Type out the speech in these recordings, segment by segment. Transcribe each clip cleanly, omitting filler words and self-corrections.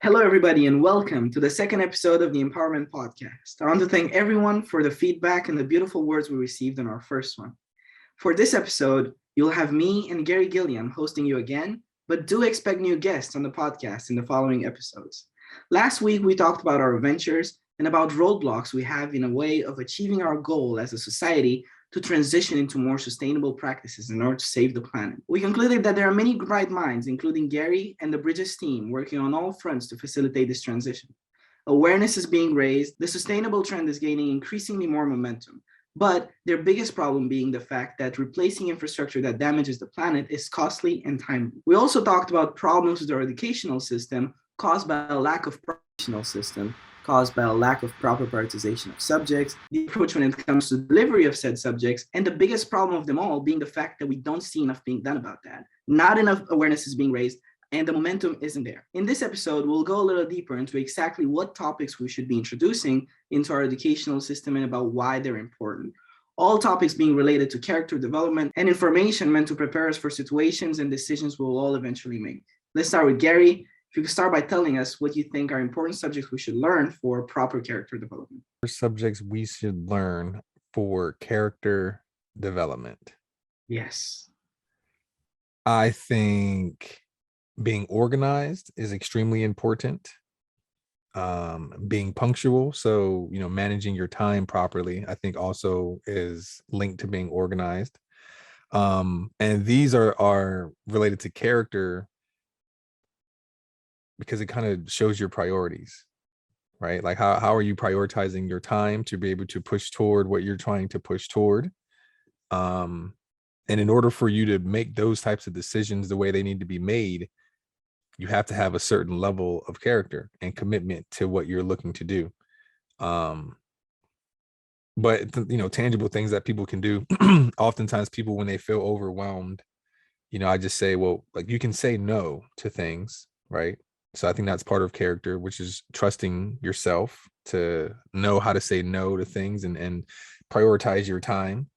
Hello, everybody, and welcome to the second episode of the Empowerment Podcast. I want to thank everyone for the feedback and the beautiful words we received in our first one. For this episode, you'll have me and Garry Gilliam hosting you again, but do expect new guests on the podcast in the following episodes. Last week, we talked about our adventures and about roadblocks we have in a way of achieving our goal as a society to transition into more sustainable practices in order to save the planet. We concluded that there are many bright minds, including Garry and the Bridges team, working on all fronts to facilitate this transition. Awareness is being raised, the sustainable trend is gaining increasingly more momentum, but their biggest problem being the fact that replacing infrastructure that damages the planet is costly and timely. We also talked about problems with our educational system caused by a lack of professional system, caused by a lack of proper prioritization of subjects, the approach when it comes to delivery of said subjects, and the biggest problem of them all being the fact that we don't see enough being done about that. Not enough awareness is being raised, and the momentum isn't there. In this episode, we'll go a little deeper into exactly what topics we should be introducing into our educational system and about why they're important. All topics being related to character development and information meant to prepare us for situations and decisions we'll all eventually make. Let's start with Garry. If you could start by telling us what you think are important subjects we should learn for proper character development. Subjects we should learn for character development. Yes. I think being organized is extremely important. Being punctual, so managing your time properly, I think also is linked to being organized. And these are related to character because it kind of shows your priorities, right? Like how are you prioritizing your time to be able to push toward what you're trying to push toward? And in order for you to make those types of decisions the way they need to be made, you have to have a certain level of character and commitment to what you're looking to do. But tangible things that people can do. Oftentimes people, when they feel overwhelmed, I just say, well, like, you can say no to things, right? So I think that's part of character, which is trusting yourself to know how to say no to things and prioritize your time.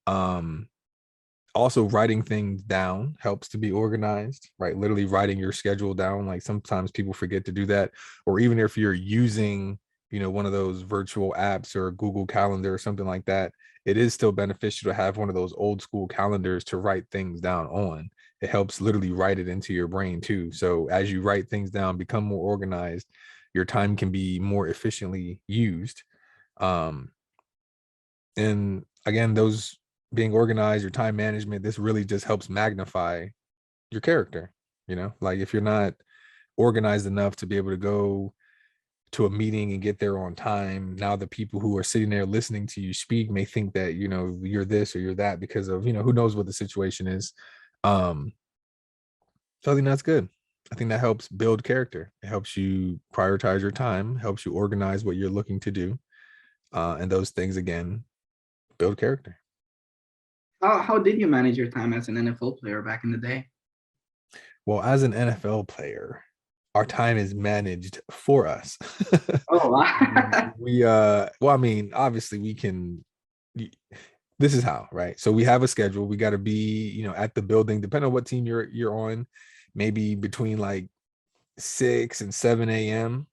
Also, writing things down helps to be organized, right? Literally writing your schedule down. Like, sometimes people forget to do that. Or even if you're using, one of those virtual apps or Google Calendar or something like that, it is still beneficial to have one of those old school calendars to write things down on. It helps literally write it into your brain too. So as you write things down, become more organized, your time can be more efficiently used. And again, those being organized, your time management, this really just helps magnify your character. Like, if you're not organized enough to be able to go to a meeting and get there on time, now the people who are sitting there listening to you speak may think that you're this or you're that because of who knows what the situation is. So I think that's good. I think that helps build character. It helps you prioritize your time, helps you organize what you're looking to do, and those things again build character. How did you manage your time as an NFL player back in the day? Well, as an NFL player, our time is managed for us. Oh, wow. Well, I mean, obviously we can. This is how, right? So we have a schedule. We got to be, at the building, depending on what team you're on, maybe between like 6 and 7 a.m.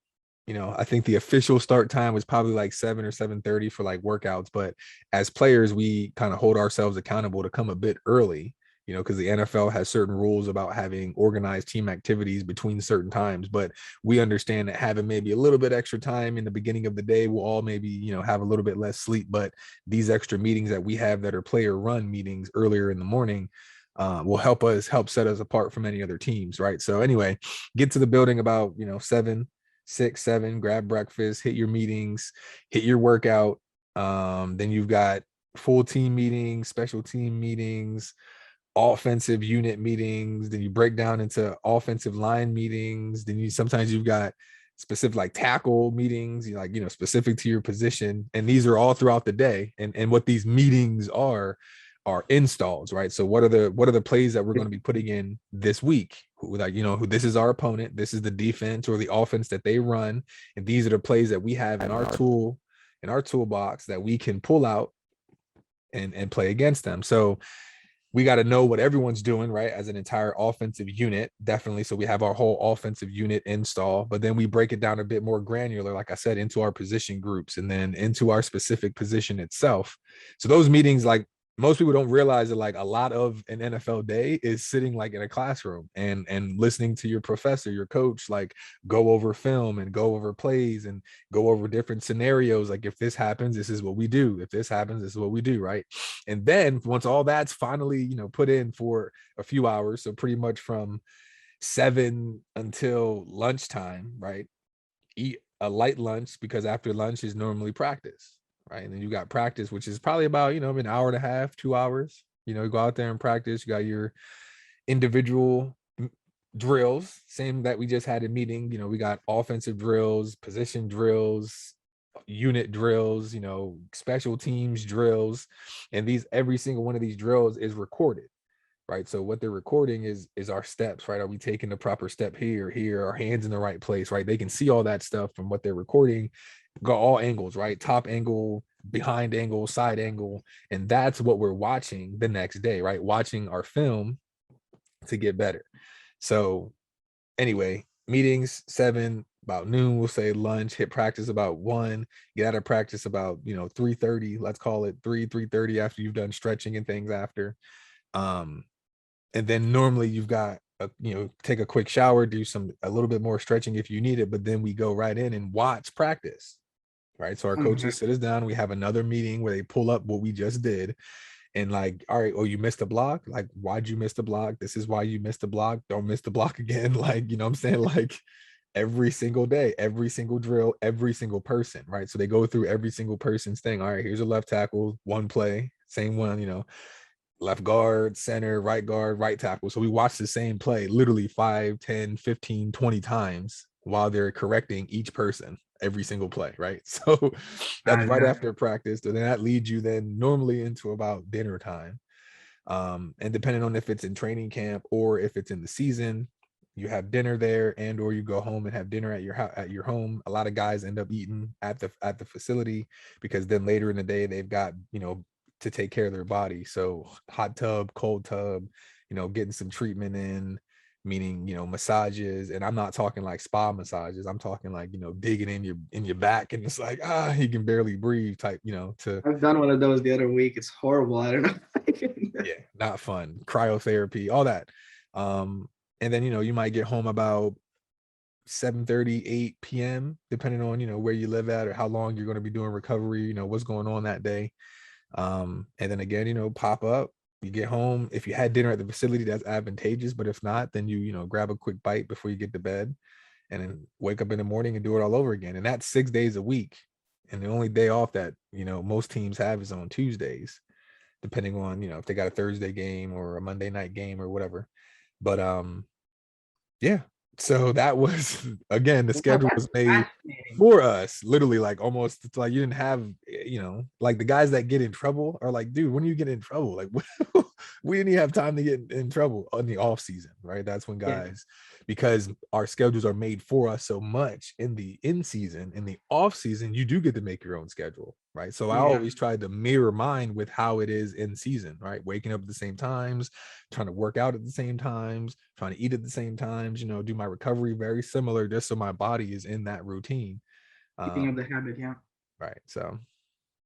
I think the official start time was probably like 7 or 7:30 for like workouts. But as players, we kind of hold ourselves accountable to come a bit early, because the NFL has certain rules about having organized team activities between certain times. But we understand that having maybe a little bit extra time in the beginning of the day, we'll all maybe, have a little bit less sleep. But these extra meetings that we have that are player run meetings earlier in the morning will help set us apart from any other teams, right? So anyway, get to the building about 7, 6, 7, grab breakfast, hit your meetings, hit your workout. Then you've got full team meetings, special team meetings, offensive unit meetings. Then you break down into offensive line meetings. Then sometimes you've got specific like tackle meetings, specific to your position. And these are all throughout the day. And what these meetings are installs, right? So what are the plays that we're going to be putting in this week? Who this is our opponent, this is the defense or the offense that they run, and these are the plays that we have in our toolbox that we can pull out and play against them. So we got to know what everyone's doing, right? As an entire offensive unit, definitely. So we have our whole offensive unit install, but then we break it down a bit more granular, like I said, into our position groups and then into our specific position itself. So those meetings, like most people don't realize that like a lot of an NFL day is sitting like in a classroom and listening to your professor, your coach, like go over film and go over plays and go over different scenarios. Like if this happens, this is what we do. If this happens, this is what we do, right? And then once all that's finally, put in for a few hours, so pretty much from 7 until lunchtime, right? Eat a light lunch because after lunch is normally practice, right? And then you got practice, which is probably about, an hour and a half, 2 hours. You go out there and practice. You got your individual drills, same that we just had a meeting. We got offensive drills, position drills, unit drills, special teams drills, and every single one of these drills is recorded, right? So what they're recording is our steps, right? Are we taking the proper step here, our hands in the right place, right? They can see all that stuff from what they're recording, got all angles, right? Top angle, behind angle, side angle, and that's what we're watching the next day, right? Watching our film to get better. So anyway, meetings 7, about noon, we'll say lunch, hit practice about 1, get out of practice about 3:30, let's call it 3:30 after you've done stretching and things after. And then normally you've got take a quick shower, do a little bit more stretching if you need it, but then we go right in and watch practice, right? So our coaches sit us down, we have another meeting where they pull up what we just did. And like, all right, oh, you missed a block. Like, why'd you miss the block? This is why you missed the block. Don't miss the block again. Like, what I'm saying? Like every single day, every single drill, every single person, right? So they go through every single person's thing. All right, here's a left tackle, one play, same one, left guard, center, right guard, right tackle. So we watch the same play literally 5, 10, 15, 20 times while they're correcting each person every single play, right? So that's right after practice. And then that leads you then normally into about dinner time. And depending on if it's in training camp or if it's in the season, you have dinner there and or you go home and have dinner at your home. A lot of guys end up eating at the facility because then later in the day they've got to take care of their body. So hot tub, cold tub, getting some treatment in, meaning massages. And I'm not talking like spa massages. I'm talking like digging in your back and it's like you can barely breathe type. I've done one of those the other week. It's horrible. I don't know. Yeah, not fun. Cryotherapy, all that. And then you might get home about 7:30, 8 p.m. depending on where you live at or how long you're going to be doing recovery, what's going on that day. And then again, pop up, you get home. If you had dinner at the facility, that's advantageous, but if not, then you grab a quick bite before you get to bed and then wake up in the morning and do it all over again. And that's 6 days a week. And the only day off that most teams have is on Tuesdays, depending on if they got a Thursday game or a Monday night game or whatever. But yeah, so that was again, the schedule was made for us, literally. Like almost, it's like you didn't have like the guys that get in trouble are like, dude, when do you get in trouble? Like we didn't even have time to get in trouble in the off season, right? That's when guys, because our schedules are made for us so much in the in season. In the off season, you do get to make your own schedule, right? So I always tried to mirror mine with how it is in season, right? Waking up at the same times, trying to work out at the same times, trying to eat at the same times, do my recovery very similar, just so my body is in that routine. Keeping up the habit, right. So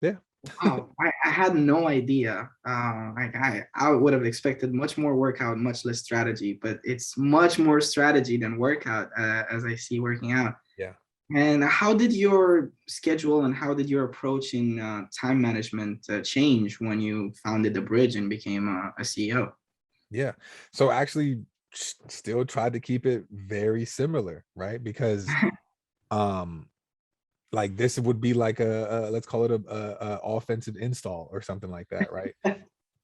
yeah. Wow, I had no idea. Like I would have expected much more workout, much less strategy, but it's much more strategy than workout, as I see working out. Yeah. And how did your schedule and how did your approach in time management change when you founded the Bridge and became a CEO? Yeah. So actually still tried to keep it very similar, right? Because like this would be like a let's call it a offensive install or something like that, right?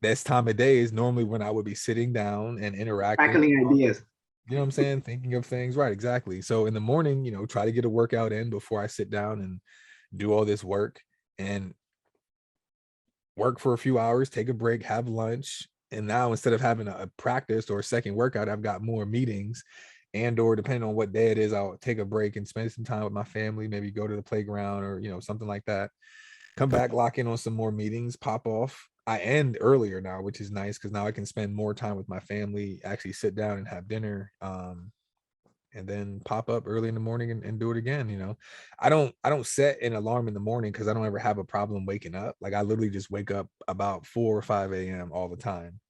This time of day is normally when I would be sitting down and interacting, Tackling ideas. what I'm saying, thinking of things, right? Exactly. So in the morning, try to get a workout in before I sit down and do all this work and work for a few hours, take a break, have lunch. And now instead of having a practice or a second workout, I've got more meetings, and or depending on what day it is, I'll take a break and spend some time with my family, maybe go to the playground or something like that. Come back, lock in on some more meetings, pop off, I end earlier now, which is nice because now I can spend more time with my family, actually sit down and have dinner. And then pop up early in the morning and do it again. I don't set an alarm in the morning because I don't ever have a problem waking up. Like I literally just wake up about 4 or 5 a.m. all the time.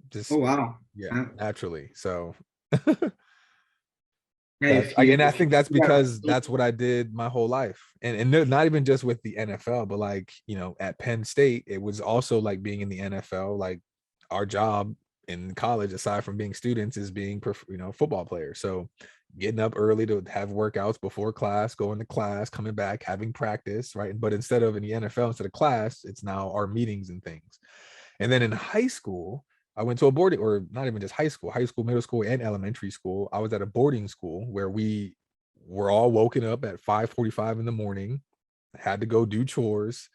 Oh Just wow. yeah, Uh, naturally. So yeah, that's if you and I think that's yeah. because that's what I did my whole life. And not even just with the NFL, but like, at Penn State, it was also like being in the NFL. Like our job in college, aside from being students, is being football players. So getting up early to have workouts before class, going to class, coming back, having practice, right? But instead of in the NFL, instead of class, it's now our meetings and things. And then in high school, I went to a boarding, or not even just high school, middle school, and elementary school. I was at a boarding school where we were all woken up at 5:45 in the morning, had to go do chores,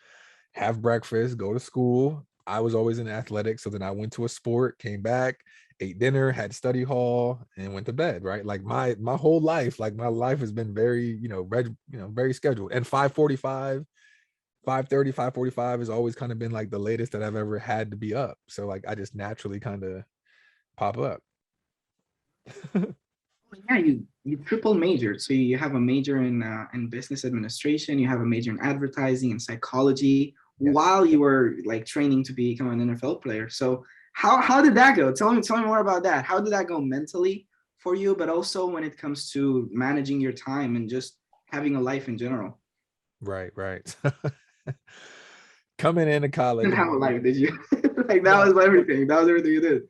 have breakfast, go to school. I was always in athletics. So then I went to a sport, came back, ate dinner, had study hall, and went to bed, right? Like my whole life, like my life has been very, very scheduled. And 5:45, 5:30, 5:45 has always kind of been like the latest that I've ever had to be up. So like I just naturally kind of pop up. Yeah, you triple majored. So you have a major in business administration, you have a major in advertising and psychology Yes. while you were like training to become an NFL player. So how did that go? Tell me more about that. How did that go mentally for you, but also when it comes to managing your time and just having a life in general? Right, right. Coming into college, Didn't I have a mean, life, did you? Like that well, was everything. That was everything you did.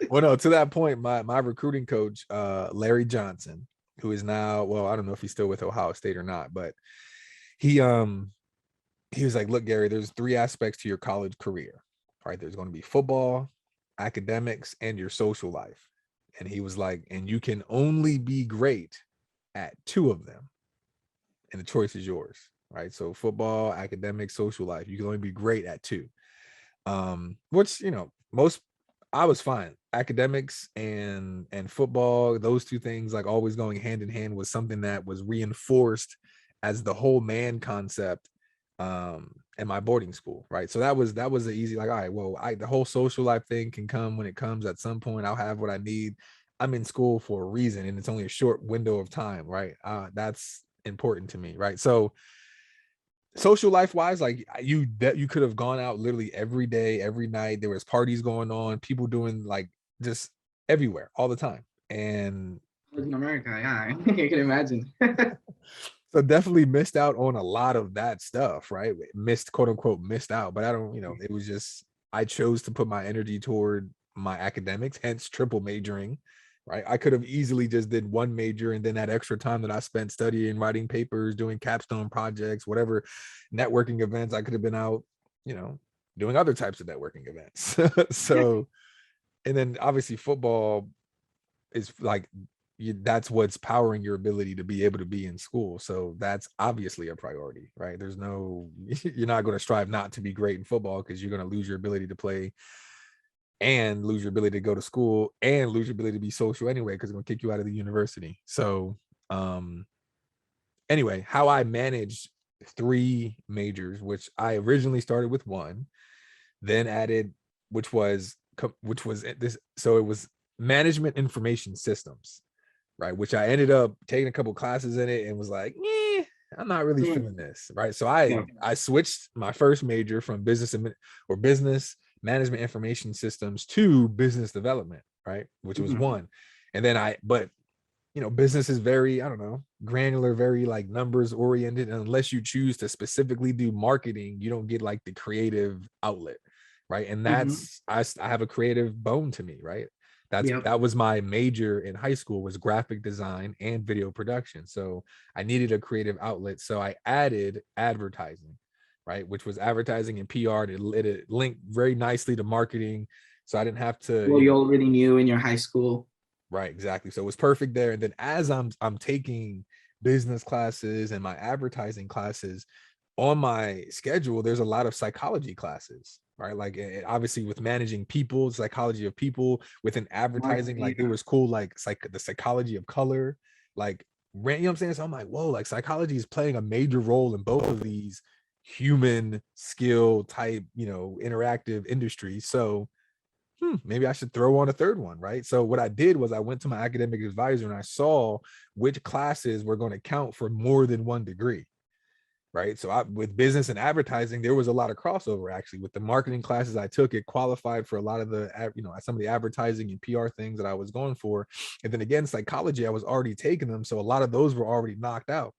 well, no, to that point, my recruiting coach, Larry Johnson, who is now, well, I don't know if he's still with Ohio State or not, but he he was like, look, Gary, there's three aspects to your college career, right? There's going to be football, academics, and your social life. And he was like, and you can only be great at two of them, and the choice is yours, right? So football, academics, social life, you can only be great at two. Which, most, I was fine. Academics and football, those two things like always going hand in hand, was something that was reinforced as the whole man concept in my boarding school, right? So that was the easy, like, all right, well, the whole social life thing can come when it comes. At some point I'll have what I need. I'm in school for a reason, and it's only a short window of time, right? That's important to me, right? So social life wise, like you could have gone out literally every day, every night. There was parties going on, people doing like just everywhere all the time. And In America, yeah, I can imagine. so definitely missed out on a lot of that stuff, right? Missed, quote unquote, missed out. But I don't, it was just, I chose to put my energy toward my academics, hence triple majoring, right? I could have easily just did one major, and then that extra time that I spent studying, writing papers, doing capstone projects, whatever networking events, I could have been out, you know, doing other types of networking events. Yeah. So, and then obviously football is like, that's what's powering your ability to be able to be in school. So that's obviously a priority, right? There's no, you're not going to strive not to be great in football because you're going to lose your ability to play and lose your ability to go to school and lose your ability to be social anyway, because it's going to kick you out of the university. So, um, anyway, how I managed three majors, which I originally started with one, then added, which was this. So it was management information systems, right? Which I ended up taking a couple classes in it and was like, I'm not really Mm, feeling this, right? So I yeah. I switched my first major from business management information systems to business development, right? Which was Mhm. one. And then but business is very, I don't know, granular, very like numbers oriented. And unless you choose to specifically do marketing, you don't get like the creative outlet, right? And Mhm. I have a creative bone to me, right? Yep. That was my major in high school, was graphic design and video production. So I needed a creative outlet. So I added advertising, right? Which was advertising and PR. It linked very nicely to marketing. So I didn't have to, Well, you already knew in your high school. right, exactly. So it was perfect there. And then as I'm taking business classes and my advertising classes on my schedule, there's a lot of psychology classes, right? Like obviously with managing people, psychology of people, within advertising, Marketing. like there was cool, like the psychology of color, like, you know what I'm saying? So I'm like, whoa, like psychology is playing a major role in both of these human skill type, interactive industry. So maybe I should throw on a third one, right? So what I did was I went to my academic advisor and I saw which classes were going to count for more than one degree, right? So with business and advertising, there was a lot of crossover actually. With the marketing classes I took, it qualified for a lot of the, some of the advertising and PR things that I was going for. And then again, psychology, I was already taking them. So a lot of those were already knocked out.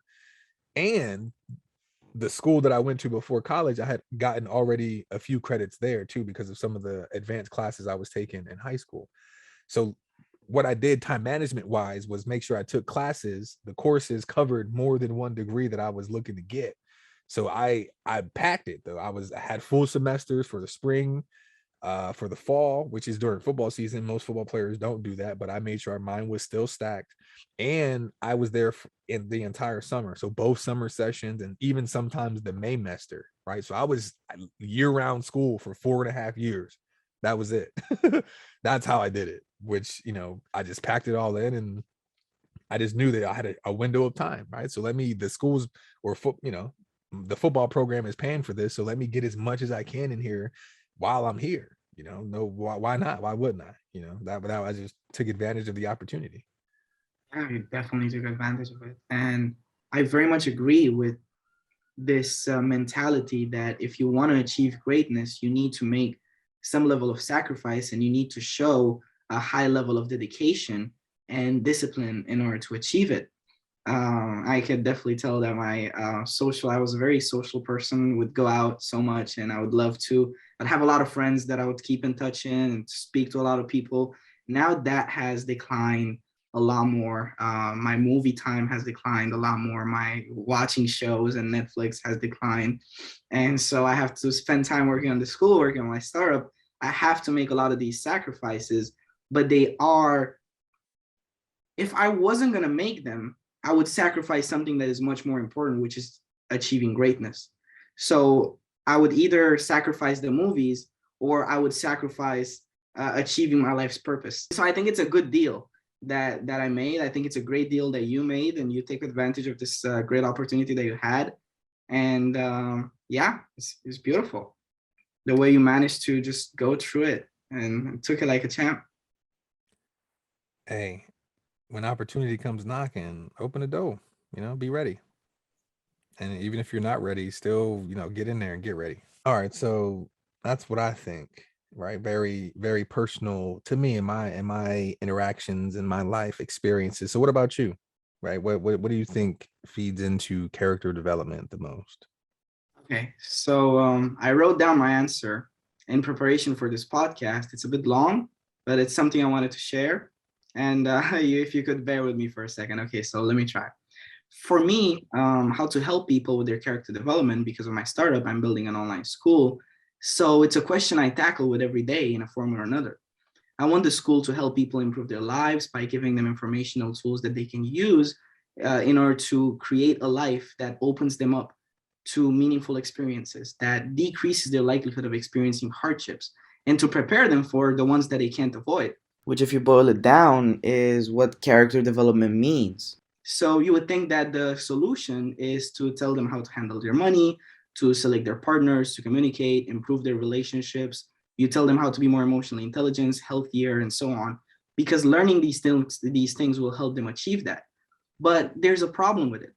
And the school that I went to before college, I had gotten already a few credits there too, because of some of the advanced classes I was taking in high school. So what I did time management wise was make sure I took classes, the courses covered more than one degree that I was looking to get. So I packed it though. I had full semesters for the spring, for the fall, which is during football season. Most football players don't do that, but I made sure mine was still stacked. And I was there in the entire summer. So both summer sessions and even sometimes the Maymester, right? So I was year-round school for 4.5 years. That was it. That's how I did it, which, I just packed it all in, and I just knew that I had a window of time, right? So the schools or the football program is paying for this. So let me get as much as I can in here while I'm here. No, why not? Why wouldn't I? That I just took advantage of the opportunity. I definitely took advantage of it. And I very much agree with this mentality that if you want to achieve greatness, you need to make some level of sacrifice and you need to show a high level of dedication and discipline in order to achieve it. I could definitely tell that I was a very social person, would go out so much and I would love to. I'd have a lot of friends that I would keep in touch in and speak to a lot of people. Now that has declined a lot more. My movie time has declined a lot more. My watching shows and Netflix has declined. And so I have to spend time working on the school, working on my startup. I have to make a lot of these sacrifices, but they are, if I wasn't going to make them, I would sacrifice something that is much more important, which is achieving greatness. So I would either sacrifice the movies or I would sacrifice achieving my life's purpose. So I think it's a good deal that I made. I think it's a great deal that you made, and you take advantage of this great opportunity that you had. And yeah, it's beautiful the way you managed to just go through it and took it like a champ. Hey, when opportunity comes knocking, open the door, be ready. And even if you're not ready, still, get in there and get ready. All right. So that's what I think, right? Very, very personal to me and my interactions and my life experiences. So what about you? Right? What do you think feeds into character development the most? Okay, so I wrote down my answer in preparation for this podcast. It's a bit long, but it's something I wanted to share. And if you could bear with me for a second. Okay, so let me try. For me, how to help people with their character development, because of my startup, I'm building an online school. So it's a question I tackle with every day in a form or another. I want the school to help people improve their lives by giving them informational tools that they can use in order to create a life that opens them up to meaningful experiences, that decreases their likelihood of experiencing hardships, and to prepare them for the ones that they can't avoid. Which, if you boil it down, is what character development means. So you would think that the solution is to tell them how to handle their money, to select their partners, to communicate, improve their relationships. You tell them how to be more emotionally intelligent, healthier, and so on, because learning these things will help them achieve that. But there's a problem with it.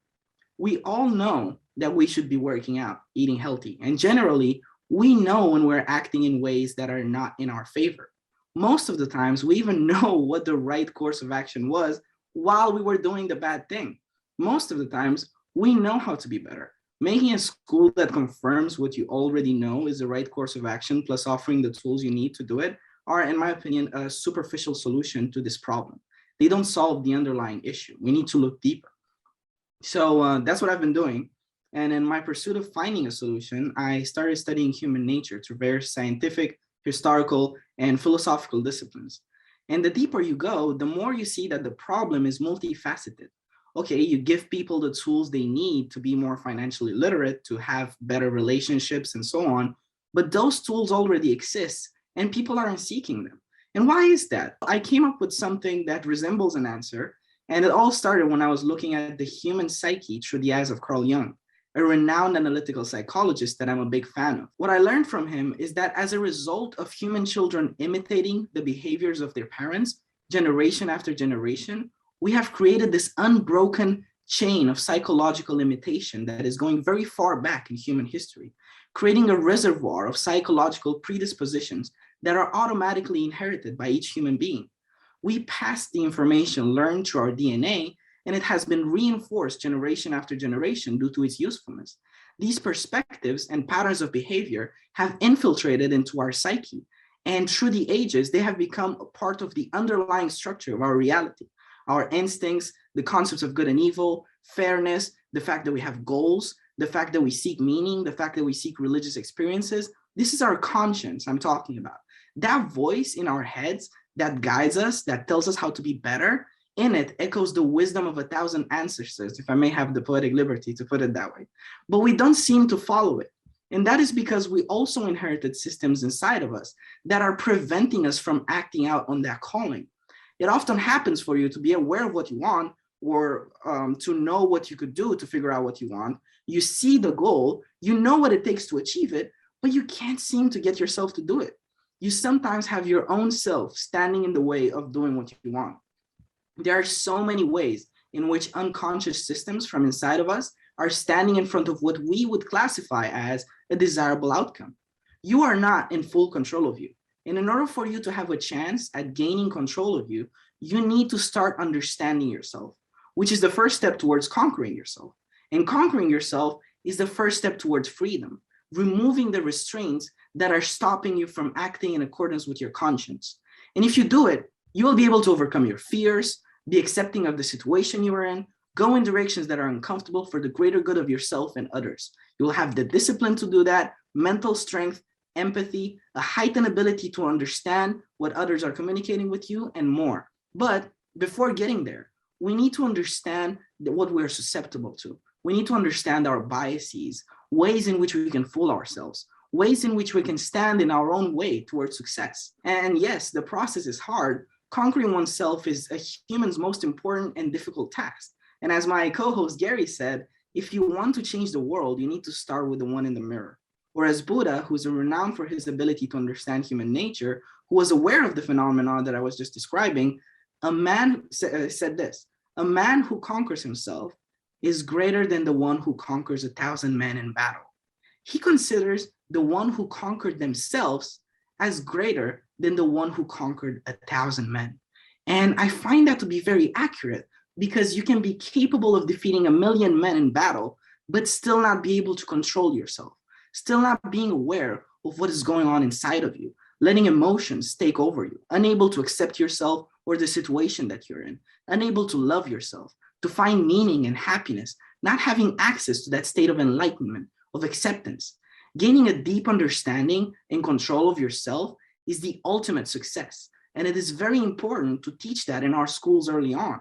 We all know that we should be working out, eating healthy, and generally, we know when we're acting in ways that are not in our favor. Most of the times, we even know what the right course of action was while we were doing the bad thing. Most of the times, we know how to be better. Making a school that confirms what you already know is the right course of action, plus offering the tools you need to do it, are, in my opinion, a superficial solution to this problem. They don't solve the underlying issue. We need to look deeper. So that's what I've been doing. And in my pursuit of finding a solution, I started studying human nature through various scientific, historical, and philosophical disciplines. And the deeper you go, the more you see that the problem is multifaceted. Okay, you give people the tools they need to be more financially literate, to have better relationships, and so on. But those tools already exist, and people aren't seeking them. And why is that? I came up with something that resembles an answer, and it all started when I was looking at the human psyche through the eyes of Carl Jung. a renowned analytical psychologist that I'm a big fan of. What I learned from him is that as a result of human children imitating the behaviors of their parents, generation after generation, we have created this unbroken chain of psychological imitation that is going very far back in human history, creating a reservoir of psychological predispositions that are automatically inherited by each human being. We pass the information learned through our DNA, and it has been reinforced generation after generation due to its usefulness. These perspectives and patterns of behavior have infiltrated into our psyche, and through the ages, they have become a part of the underlying structure of our reality. Our instincts, the concepts of good and evil, fairness, the fact that we have goals, the fact that we seek meaning, the fact that we seek religious experiences. This is our conscience I'm talking about. That voice in our heads that guides us, that tells us how to be better, in it echoes the wisdom of 1,000 ancestors, if I may have the poetic liberty to put it that way. But we don't seem to follow it. And that is because we also inherited systems inside of us that are preventing us from acting out on that calling. It often happens for you to be aware of what you want, or to know what you could do to figure out what you want. You see the goal, you know what it takes to achieve it, but you can't seem to get yourself to do it. You sometimes have your own self standing in the way of doing what you want. There are so many ways in which unconscious systems from inside of us are standing in front of what we would classify as a desirable outcome. You are not in full control of you. And in order for you to have a chance at gaining control of you, you need to start understanding yourself, which is the first step towards conquering yourself. And conquering yourself is the first step towards freedom, removing the restraints that are stopping you from acting in accordance with your conscience. And if you do it, you will be able to overcome your fears, be accepting of the situation you are in, go in directions that are uncomfortable for the greater good of yourself and others. You will have the discipline to do that, mental strength, empathy, a heightened ability to understand what others are communicating with you, and more. But before getting there, we need to understand what we're susceptible to. We need to understand our biases, ways in which we can fool ourselves, ways in which we can stand in our own way towards success. And yes, the process is hard. Conquering oneself is a human's most important and difficult task. And as my co-host Garry said, if you want to change the world, you need to start with the one in the mirror. Or as Buddha, who's renowned for his ability to understand human nature, who was aware of the phenomenon that I was just describing, a man said this: a man who conquers himself is greater than the one who conquers 1,000 men in battle. He considers the one who conquered themselves as greater than the one who conquered 1,000 men. And I find that to be very accurate, because you can be capable of defeating 1,000,000 men in battle, but still not be able to control yourself, still not being aware of what is going on inside of you, letting emotions take over you, unable to accept yourself or the situation that you're in, unable to love yourself, to find meaning and happiness, not having access to that state of enlightenment, of acceptance. Gaining a deep understanding and control of yourself is the ultimate success. And it is very important to teach that in our schools early on.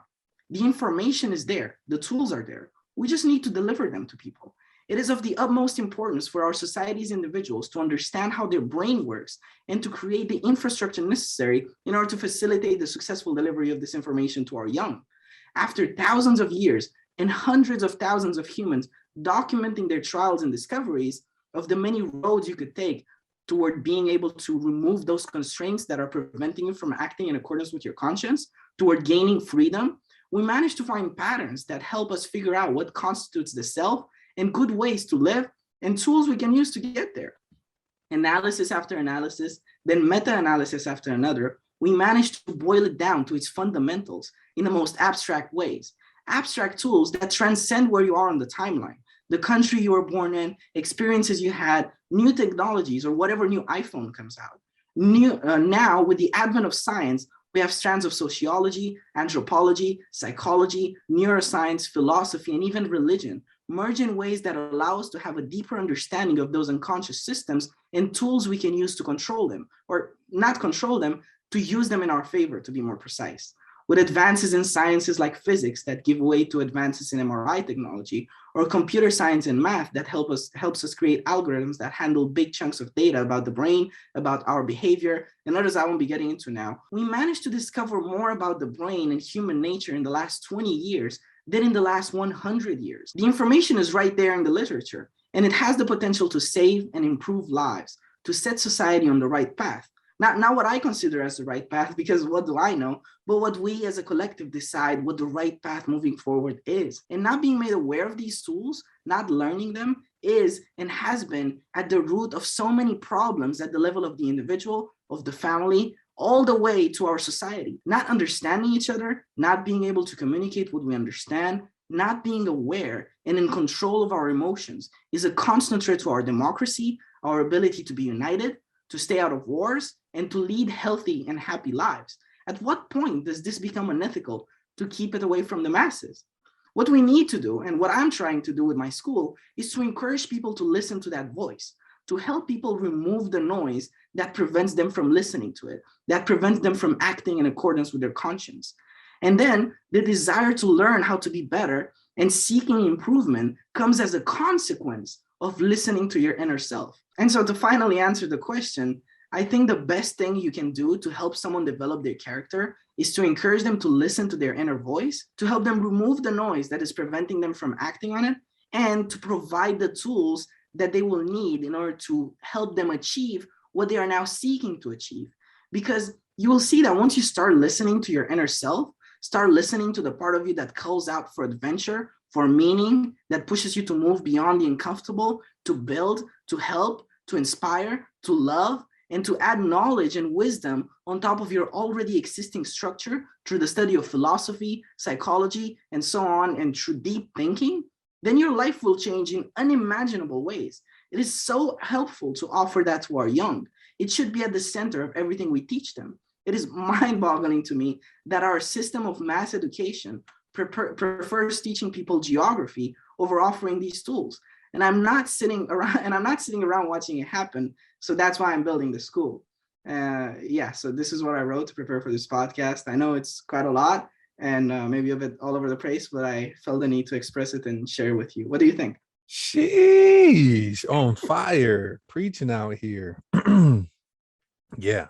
The information is there, the tools are there. We just need to deliver them to people. It is of the utmost importance for our society's individuals to understand how their brain works and to create the infrastructure necessary in order to facilitate the successful delivery of this information to our young. After thousands of years and hundreds of thousands of humans documenting their trials and discoveries of the many roads you could take toward being able to remove those constraints that are preventing you from acting in accordance with your conscience, toward gaining freedom, we managed to find patterns that help us figure out what constitutes the self and good ways to live and tools we can use to get there. Analysis after analysis, then meta-analysis after another, we managed to boil it down to its fundamentals in the most abstract ways. Abstract tools that transcend where you are on the timeline, the country you were born in, experiences you had, new technologies, or whatever new iPhone comes out. Now, with the advent of science, we have strands of sociology, anthropology, psychology, neuroscience, philosophy, and even religion merge in ways that allow us to have a deeper understanding of those unconscious systems and tools we can use to control them, or not control them, to use them in our favor, to be more precise. With advances in sciences like physics that give way to advances in MRI technology, or computer science and math that helps us create algorithms that handle big chunks of data about the brain, about our behavior, and others I won't be getting into now, we managed to discover more about the brain and human nature in the last 20 years did in the last 100 years. The information is right there in the literature, and it has the potential to save and improve lives, to set society on the right path. Not what I consider as the right path, because what do I know, but what we as a collective decide what the right path moving forward is. And not being made aware of these tools, not learning them, is and has been at the root of so many problems at the level of the individual, of the family, all the way to our society. Not understanding each other, not being able to communicate what we understand, not being aware and in control of our emotions is a constant threat to our democracy, our ability to be united, to stay out of wars, and to lead healthy and happy lives. At what point does this become unethical to keep it away from the masses? What we need to do, and what I'm trying to do with my school, is to encourage people to listen to that voice, to help people remove the noise that prevents them from listening to it, that prevents them from acting in accordance with their conscience. And then the desire to learn how to be better and seeking improvement comes as a consequence of listening to your inner self. And so to finally answer the question, I think the best thing you can do to help someone develop their character is to encourage them to listen to their inner voice, to help them remove the noise that is preventing them from acting on it, and to provide the tools that they will need in order to help them achieve what they are now seeking to achieve. Because you will see that once you start listening to your inner self, start listening to the part of you that calls out for adventure, for meaning, that pushes you to move beyond the uncomfortable, to build, to help, to inspire, to love, and to add knowledge and wisdom on top of your already existing structure through the study of philosophy, psychology, and so on, and through deep thinking, then your life will change in unimaginable ways. It is so helpful to offer that to our young. It should be at the center of everything we teach them. It is mind-boggling to me that our system of mass education prefers teaching people geography over offering these tools. And I'm not sitting around watching it happen. So that's why I'm building the school. So this is what I wrote to prepare for this podcast. I know it's quite a lot and maybe a bit all over the place, but I felt the need to express it and share with you. What do you think? Sheesh, on fire, preaching out here. Yeah,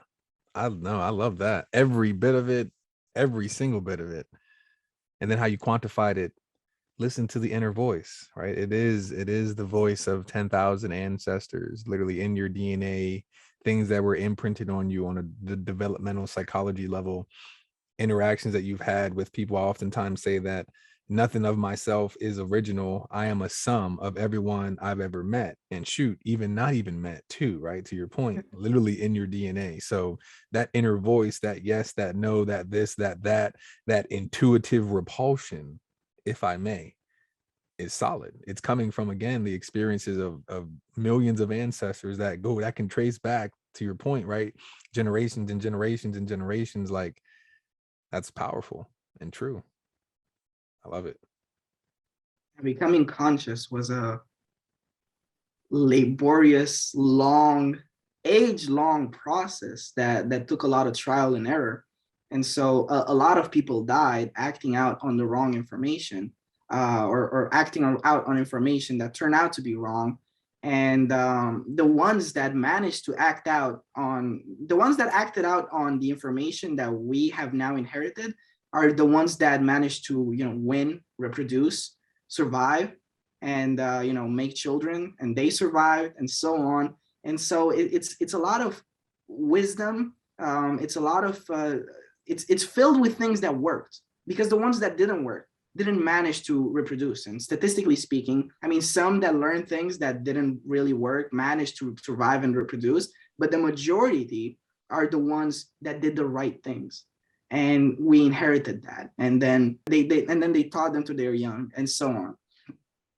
I know. I love that. Every bit of it, every single bit of it. And then how you quantified it. Listen to the inner voice, right? It is the voice of 10,000 ancestors, literally in your DNA, things that were imprinted on you on the developmental psychology level, interactions that you've had with people. I oftentimes say that nothing of myself is original. I am a sum of everyone I've ever met, and shoot, even not even met too, right? To your point, literally in your DNA. So that inner voice, that yes, that no, that this, that intuitive repulsion, if I may, is solid. It's coming from, again, the experiences of millions of ancestors that can trace back, to your point, right? Generations and generations and generations. Like, that's powerful and true. I love it. Becoming conscious was a laborious, age-long process that took a lot of trial and error. And so a lot of people died acting out on the wrong information, or acting out on information that turned out to be wrong. And the ones that acted out on the information that we have now inherited are the ones that managed to, win, reproduce, survive, and make children, and they survived, and so on. And so it's a lot of wisdom. It's a lot of it's filled with things that worked, because the ones that didn't work didn't manage to reproduce. And statistically speaking, I mean, some that learned things that didn't really work managed to survive and reproduce, but the majority are the ones that did the right things. And we inherited that. And then they taught them to their young, and so on.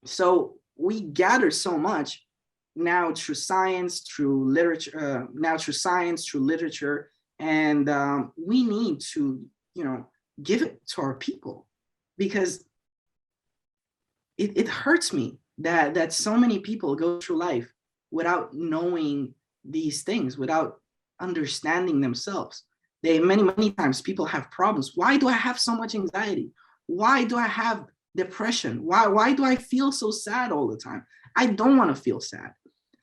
So we gather so much now through science, through literature, and we need to, give it to our people, because it hurts me that so many people go through life without knowing these things, without understanding themselves. Many times people have problems. Why do I have so much anxiety? Why do I have depression? Why do I feel so sad all the time? I don't want to feel sad.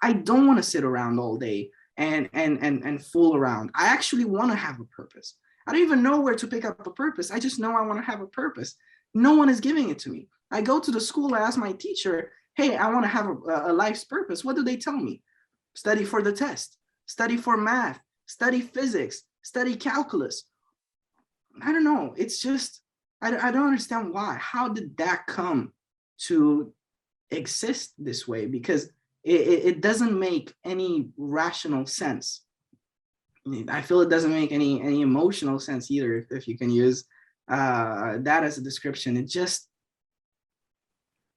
I don't want to sit around all day and fool around. I actually want to have a purpose. I don't even know where to pick up a purpose. I just know I want to have a purpose. No one is giving it to me. I go to the school, I ask my teacher, hey, I want to have a life's purpose. What do they tell me? Study for the test, study for math, study physics, study calculus. I don't know. It's just, I don't understand why. How did that come to exist this way? Because it doesn't make any rational sense. I feel it doesn't make any emotional sense either, if you can use that as a description. It's just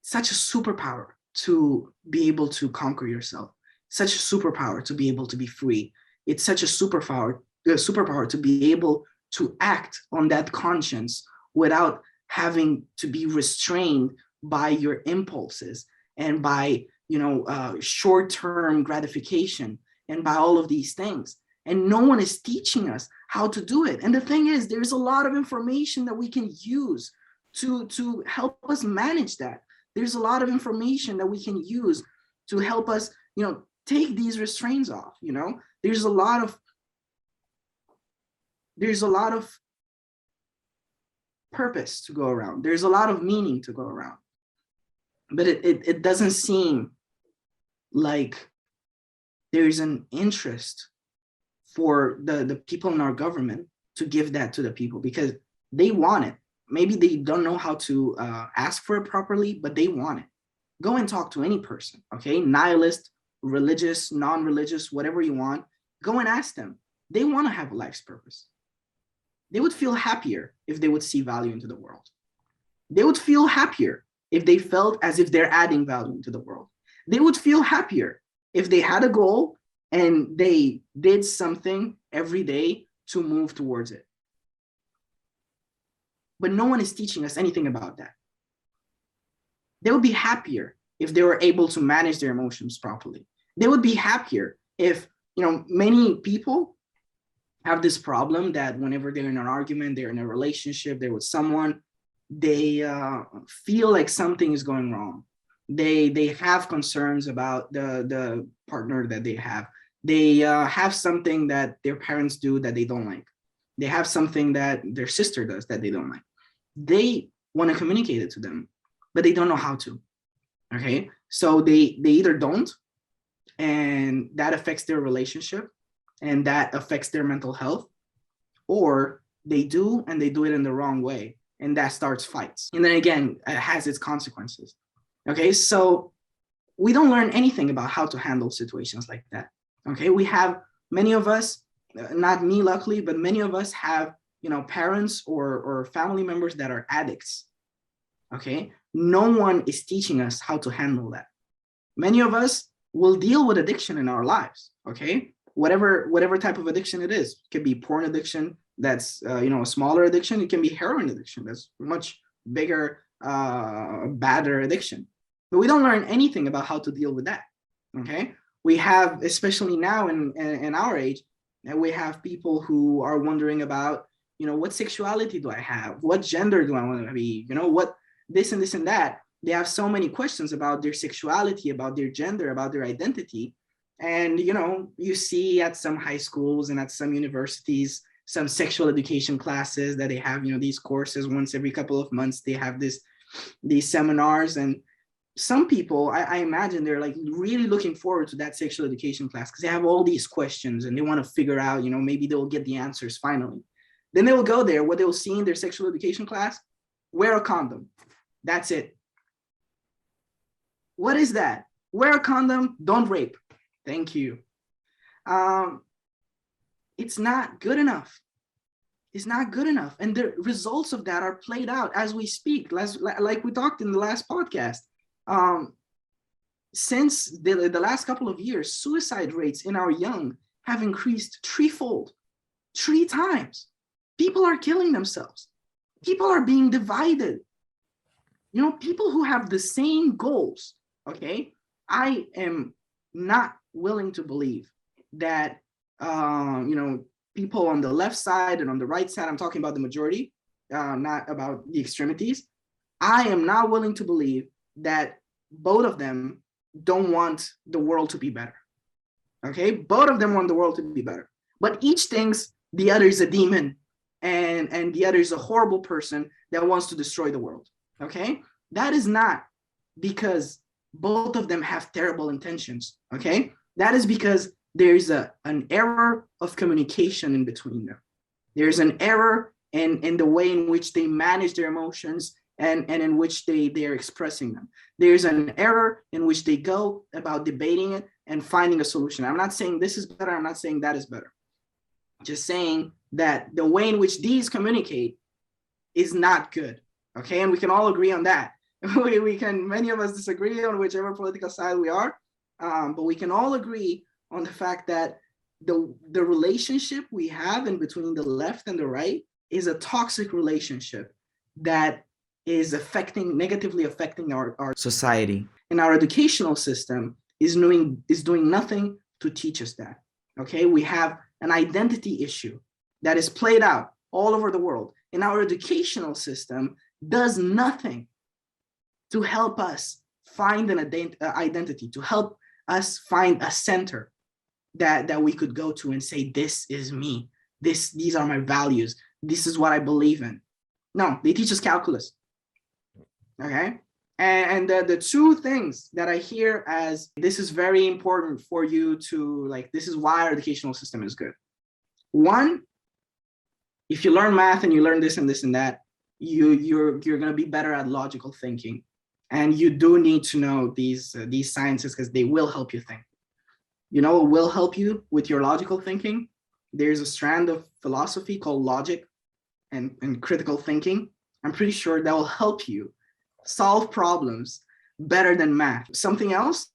such a superpower to be able to conquer yourself, such a superpower to be able to be free. It's such a superpower to be able to act on that conscience without having to be restrained by your impulses and by short-term gratification and by all of these things. And no one is teaching us how to do it. And the thing is, there's a lot of information that we can use to help us manage that. There's a lot of information that we can use to help us, take these restraints off. There's a lot of purpose to go around. There's a lot of meaning to go around. But it doesn't seem like there's an interest for the people in our government to give that to the people, because they want it. Maybe they don't know how to ask for it properly, but they want it. Go and talk to any person, okay? Nihilist, religious, non-religious, whatever you want. Go and ask them. They want to have a life's purpose. They would feel happier if they would see value into the world. They would feel happier if they felt as if they're adding value into the world. They would feel happier if they had a goal and they did something every day to move towards it. But no one is teaching us anything about that. They would be happier if they were able to manage their emotions properly. They would be happier if, many people have this problem that whenever they're in an argument, they're in a relationship, they're with someone, they feel like something is going wrong. They have concerns about the partner that they have. They have something that their parents do that they don't like. They have something that their sister does that they don't like. They want to communicate it to them, but they don't know how to. Okay, so they either don't, and that affects their relationship, and that affects their mental health, or they do, and they do it in the wrong way, and that starts fights. And then again, it has its consequences. Okay, so we don't learn anything about how to handle situations like that. Okay, we have many of us, not me luckily, but many of us have parents or family members that are addicts. Okay, no one is teaching us how to handle that. Many of us will deal with addiction in our lives. Okay, whatever type of addiction it is. It could be porn addiction, that's a smaller addiction. It can be heroin addiction, that's much bigger, badder addiction. But we don't learn anything about how to deal with that. Okay, we have, especially now in our age, and we have people who are wondering about, what sexuality do I have? What gender do I want to be? What this and this and that. They have so many questions about their sexuality, about their gender, about their identity. And, you see at some high schools and at some universities, some sexual education classes that they have, these courses once every couple of months, they have these seminars. And some people, I imagine they're like really looking forward to that sexual education class because they have all these questions and they want to figure out, maybe they'll get the answers finally. Then they will go there, what they'll see in their sexual education class, wear a condom. That's it. What is that? Wear a condom, don't rape. Thank you. It's not good enough. It's not good enough. And the results of that are played out as we speak, like we talked in the last podcast. Since the last couple of years, suicide rates in our young have increased threefold, 3 times. People are killing themselves. People are being divided. People who have the same goals, okay? I am not willing to believe that, people on the left side and on the right side, I'm talking about the majority, not about the extremities. I am not willing to believe that both of them don't want the world to be better, okay? Both of them want the world to be better, but each thinks the other is a demon. and the other is a horrible person that wants to destroy the world. Okay, that is not because both of them have terrible intentions. Okay, that is because there's an error of communication in between them. There's an error in the way in which they manage their emotions and in which they're expressing them. There's an error in which they go about debating it and finding a solution. I'm not saying this is better. I'm not saying that is better. Just saying that the way in which these communicate is not good. Okay, and we can all agree on that. We can, many of us disagree on whichever political side we are, but we can all agree on the fact that the relationship we have in between the left and the right is a toxic relationship that is negatively affecting our society. And our educational system is doing nothing to teach us that. Okay, we have an identity issue that is played out all over the world, and our educational system does nothing to help us find an identity, to help us find a center that we could go to and say, this is me, these are my values, this is what I believe in. No, they teach us calculus. Okay, and the two things that I hear as this is very important for you to like, this is why our educational system is good. One, if you learn math and you learn this and this and that, you're going to be better at logical thinking, and you do need to know these sciences because they will help you think. You know what will help you with your logical thinking? There's a strand of philosophy called logic and critical thinking. I'm pretty sure that will help you solve problems better than math. Something else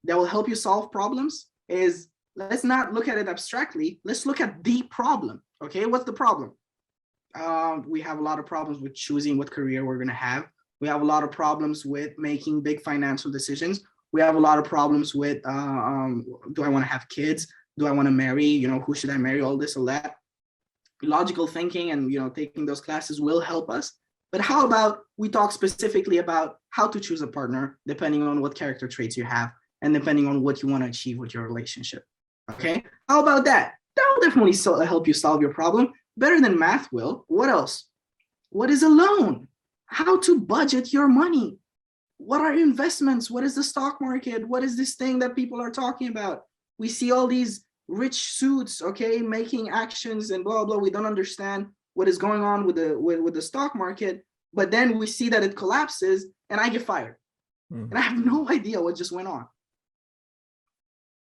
that will help you solve problems is, let's not look at it abstractly. Let's look at the problem. Okay, what's the problem? We have a lot of problems with choosing what career we're going to have. We have a lot of problems with making big financial decisions. We have a lot of problems with, do I want to have kids? Do I want to marry? You know, who should I marry? All this, all that. Logical thinking and, you know, taking those classes will help us. But how about we talk specifically about how to choose a partner, depending on what character traits you have and depending on what you want to achieve with your relationship. Okay, how about that? That will definitely help you solve your problem better than math will. What else? What is a loan? How to budget your money? What are investments? What is the stock market? What is this thing that people are talking about? We see all these rich suits, okay, making actions and blah, blah. We don't understand what is going on with the stock market, but then we see that it collapses and I get fired. And I have no idea what just went on.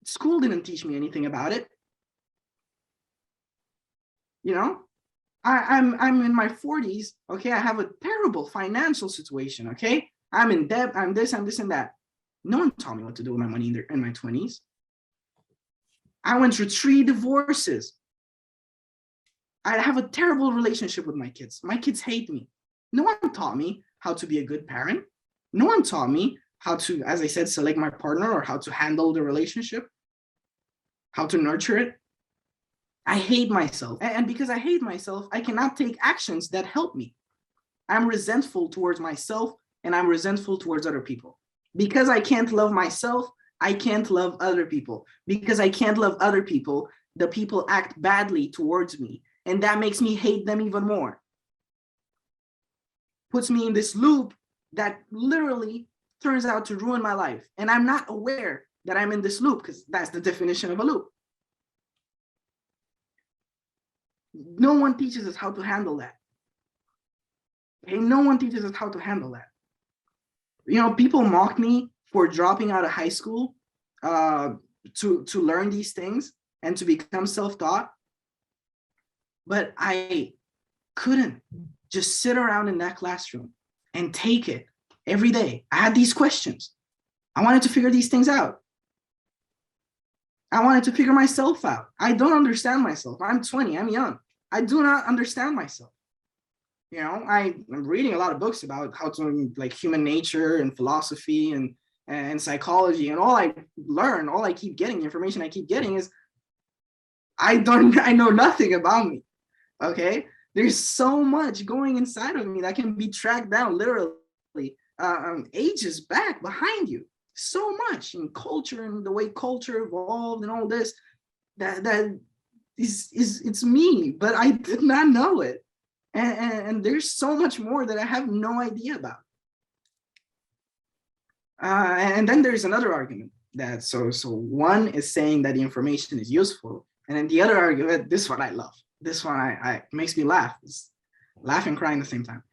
School didn't teach me anything about it. You know, I'm in my 40s, okay? I have a terrible financial situation, okay? I'm in debt, I'm this and that. No one taught me what to do with my money in my 20s. I went through 3 divorces. I have a terrible relationship with my kids. My kids hate me. No one taught me how to be a good parent. No one taught me how to, as I said, select my partner or how to handle the relationship, how to nurture it. I hate myself. And because I hate myself, I cannot take actions that help me. I'm resentful towards myself and I'm resentful towards other people. Because I can't love myself, I can't love other people. Because I can't love other people, the people act badly towards me. And that makes me hate them even more. Puts me in this loop that literally turns out to ruin my life. And I'm not aware that I'm in this loop because that's the definition of a loop. No one teaches us how to handle that. Okay, no one teaches us how to handle that. You know, people mock me for dropping out of high school to learn these things and to become self-taught. But I couldn't just sit around in that classroom and take it every day. I had these questions. I wanted to figure these things out. I wanted to figure myself out. I don't understand myself. I'm 20, I'm young. I do not understand myself. You know, I'm reading a lot of books about how to, like, human nature and philosophy and psychology, and all I learn, all I keep getting, the information I keep getting is I know nothing about me. Okay, there's so much going inside of me that can be tracked down literally ages back behind you. So much in culture and the way culture evolved and all this that it's me, but I did not know it. And there's so much more that I have no idea about. And then there's another argument that so one is saying that the information is useful, and then the other argument, this one I love. This one I makes me laugh. It's laugh and cry at the same time.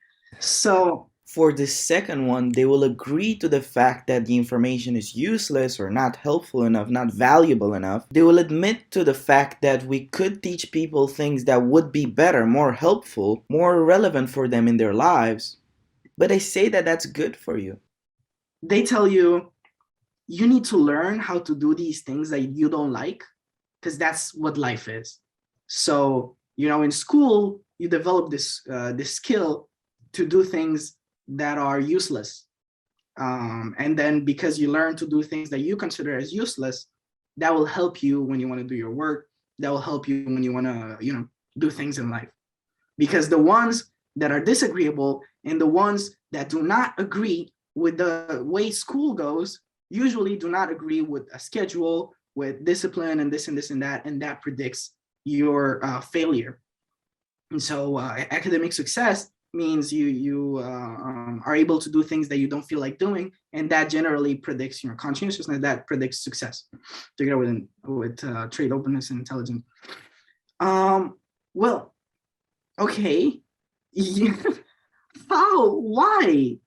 So for the second one, they will agree to the fact that the information is useless or not helpful enough, not valuable enough. They will admit to the fact that we could teach people things that would be better, more helpful, more relevant for them in their lives. But they say that that's good for you. They tell you, you need to learn how to do these things that you don't like, because that's what life is. So, in school, you develop this skill to do things that are useless. And then because you learn to do things that you consider as useless, that will help you when you want to do your work. That will help you when you want to, do things in life. Because the ones that are disagreeable and the ones that do not agree with the way school goes usually do not agree with a schedule, with discipline, and this and this and that predicts your failure. And so academic success means you are able to do things that you don't feel like doing, and that generally predicts conscientiousness. That predicts success, together with trade openness and intelligence. Well, okay, how? Why?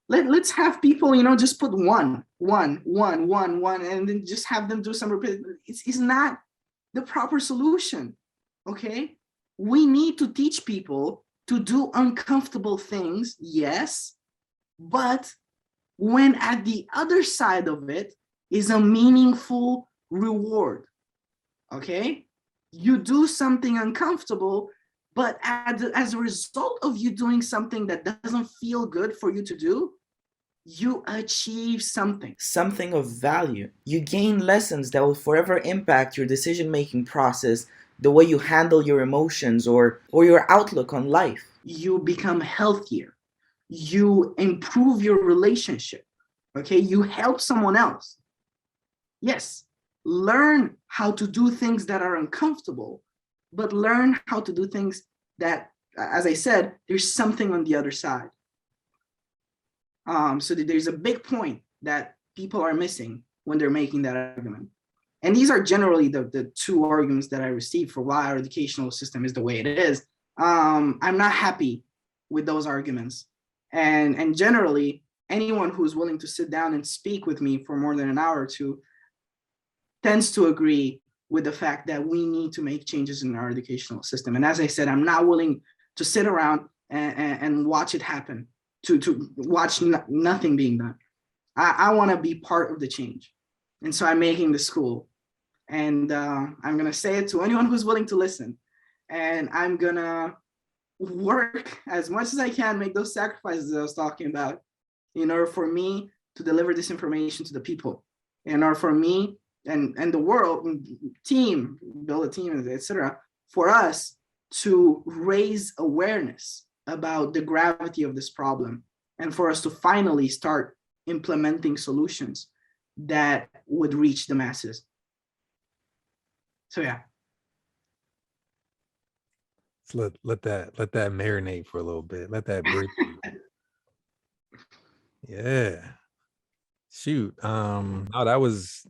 Let's have people, just put one, and then just have them do some repeat. It's not the proper solution. Okay, we need to teach people to do uncomfortable things, yes, but when at the other side of it is a meaningful reward. Okay, you do something uncomfortable, but as a result of you doing something that doesn't feel good for you to do, you achieve something of value. You gain lessons that will forever impact your decision-making process, the way you handle your emotions, or your outlook on life. You become healthier. You improve your relationship. Okay, you help someone else. Yes, learn how to do things that are uncomfortable, but learn how to do things that, as I said, there's something on the other side. So there's a big point that people are missing when they're making that argument. And these are generally the two arguments that I received for why our educational system is the way it is. I'm not happy with those arguments. And generally, anyone who's willing to sit down and speak with me for more than an hour or two tends to agree with the fact that we need to make changes in our educational system. And as I said, I'm not willing to sit around and watch it happen, to watch nothing being done. I want to be part of the change. And so I'm making the school. And I'm going to say it to anyone who's willing to listen. And I'm going to work as much as I can, make those sacrifices that I was talking about, in order for me to deliver this information to the people, in order for me and the world, team, build a team, etc., for us to raise awareness about the gravity of this problem, and for us to finally start implementing solutions that would reach the masses. So yeah. So let that marinate for a little bit. Let that breathe. Yeah. Shoot. No, that was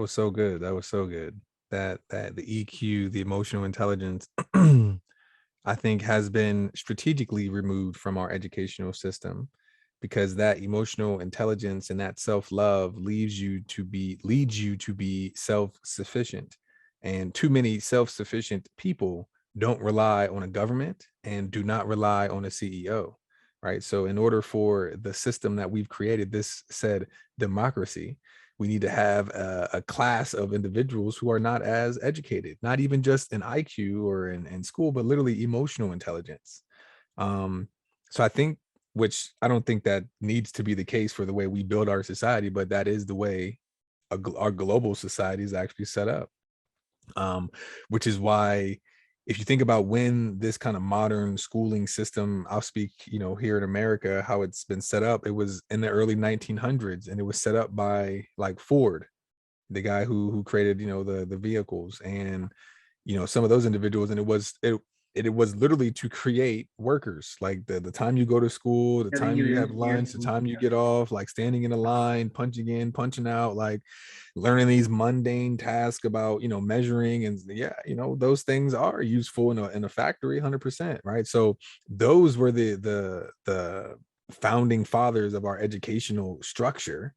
so good. That was so good. That the EQ, the emotional intelligence, I think has been strategically removed from our educational system, because that emotional intelligence and that self-love leads you to be self-sufficient. And too many self-sufficient people don't rely on a government and do not rely on a CEO, right? So in order for the system that we've created, this said democracy, we need to have a class of individuals who are not as educated, not even just in IQ or in school, but literally emotional intelligence. So I think, which I don't think that needs to be the case for the way we build our society, but that is the way our global society is actually set up. Which is why, if you think about when this kind of modern schooling system, I'll speak, here in America, how it's been set up, it was in the early 1900s, and it was set up by like Ford, the guy who created, the vehicles. And some of those individuals, and it was literally to create workers. Like the time you go to school, the Getting time you you in have here. lunch, the time you get off, like standing in a line, punching in, punching out, like learning these mundane tasks about, measuring, and yeah, those things are useful in a factory 100%, right? So those were the founding fathers of our educational structure.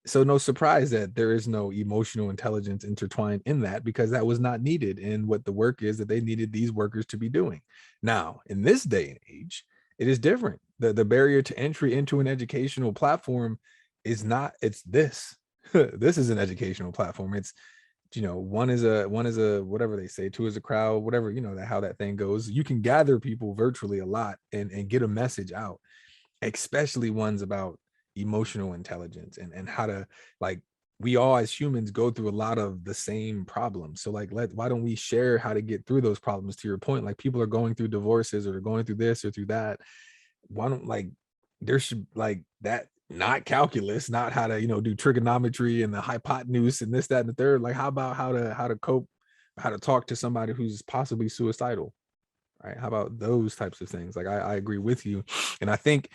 So no surprise that there is no emotional intelligence intertwined in that, because that was not needed in what the work is that they needed these workers to be doing. Now, in this day and age, it is different. The barrier to entry into an educational platform is not, it's this. This is an educational platform. It's, one is a whatever they say, two is a crowd, whatever, how that thing goes. You can gather people virtually a lot and get a message out, especially ones about emotional intelligence and how to, like, we all as humans go through a lot of the same problems. So like, why don't we share how to get through those problems? To your point, like, people are going through divorces, or they're going through this or through that. Why don't, like, there should, like, that, not calculus, not how to, do trigonometry and the hypotenuse and this, that, and the third. Like, how about how to cope, how to talk to somebody who's possibly suicidal, right? How about those types of things? Like, I agree with you. And I think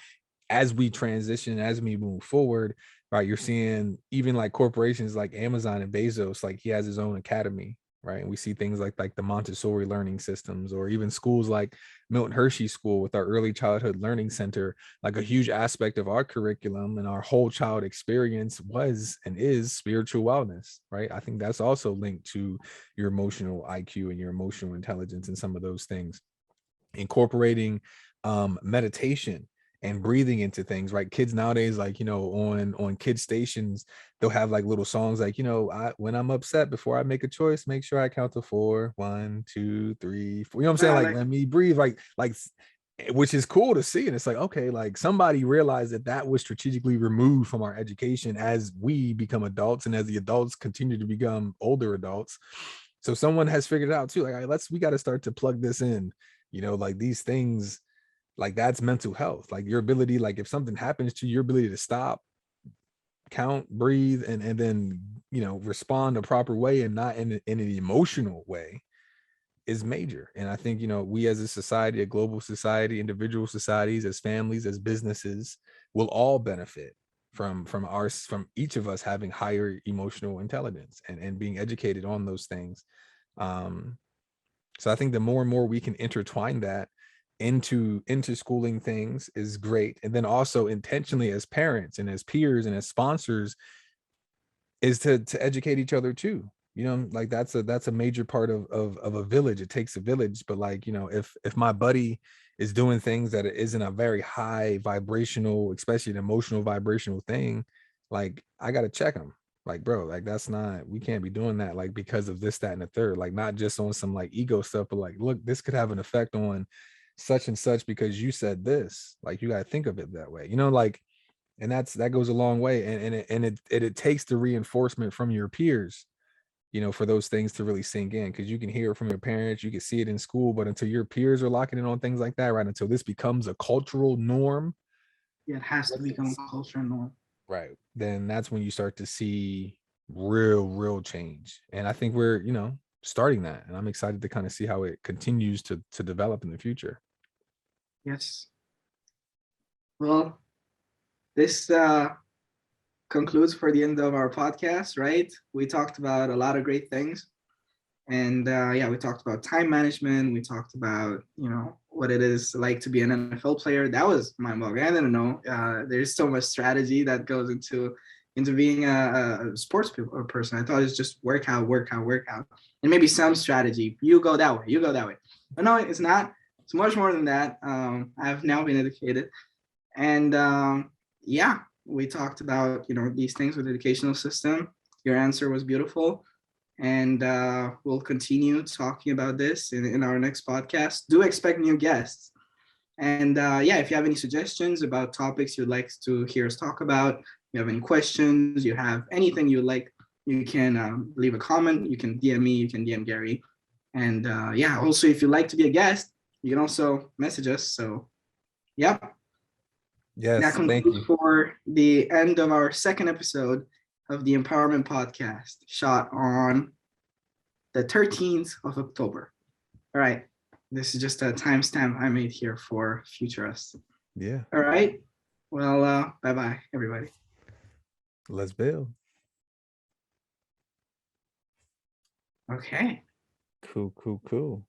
as we transition, as we move forward, right, you're seeing even like corporations like Amazon and Bezos, like he has his own academy, right? And we see things like the Montessori learning systems, or even schools like Milton Hershey School with our early childhood learning center. Like, a huge aspect of our curriculum and our whole child experience was and is spiritual wellness, right? I think that's also linked to your emotional IQ and your emotional intelligence and some of those things. Incorporating meditation and breathing into things, right? Kids nowadays, like, on kid stations, they'll have like little songs like, when I'm upset, before I make a choice, make sure I count to 4, 1, 2, 3, 4. You know what I'm saying? Like, let me breathe, like, which is cool to see. And it's like, okay, like, somebody realized that was strategically removed from our education as we become adults, and as the adults continue to become older adults. So someone has figured it out too. Like, all right, we got to start to plug this in, like these things, like, that's mental health. Like, your ability, like, if something happens to you, your ability to stop, count, breathe, and then, respond a proper way, and not in an emotional way, is major. And I think, we as a society, a global society, individual societies, as families, as businesses, will all benefit from each of us having higher emotional intelligence and being educated on those things. So I think the more and more we can intertwine that into schooling things is great. And then also intentionally, as parents and as peers and as sponsors, is to educate each other too. Like, that's a major part of a village. It takes a village. But like, if my buddy is doing things that isn't a very high vibrational, especially an emotional vibrational thing, like, I got to check him. Like, bro, like, we can't be doing that, like, because of this, that, and the third. Like, not just on some like ego stuff, but like, look, this could have an effect on such and such because you said this. Like, you got to think of it that way, like. And that goes a long way. And it takes the reinforcement from your peers, for those things to really sink in, because you can hear it from your parents, you can see it in school, but until your peers are locking in on things like that, right, until this becomes a cultural norm, Yeah, it has to become a cultural norm. right, then that's when you start to see real change. And I think we're, starting that, and I'm excited to kind of see how it continues to develop in the future. Yes. Well, this concludes for the end of our podcast, right? We talked about a lot of great things. And yeah, we talked about time management. We talked about, what it is like to be an NFL player. That was mind-blowing. I didn't know. There's so much strategy that goes into being a sports person. I thought it's just workout, and maybe some strategy. You go that way. You go that way. But no, it's not. It's much more than that. I've now been educated, and yeah, we talked about these things with the educational system. Your answer was beautiful. And we'll continue talking about this in our next podcast. Do expect new guests. And yeah, if you have any suggestions about topics you'd like to hear us talk about, you have any questions, you have anything you'd like, you can leave a comment. You can DM me, you can DM Garry. And yeah, also, if you'd like to be a guest, you can also message us. So, yep. That Yes, thank concludes you. for the end of our second episode of the Empowerment Podcast, shot on the the 13th of October. All right. This is just a timestamp I made here for future us. Yeah. All right. Well, bye-bye, everybody. Let's build. Okay. Cool.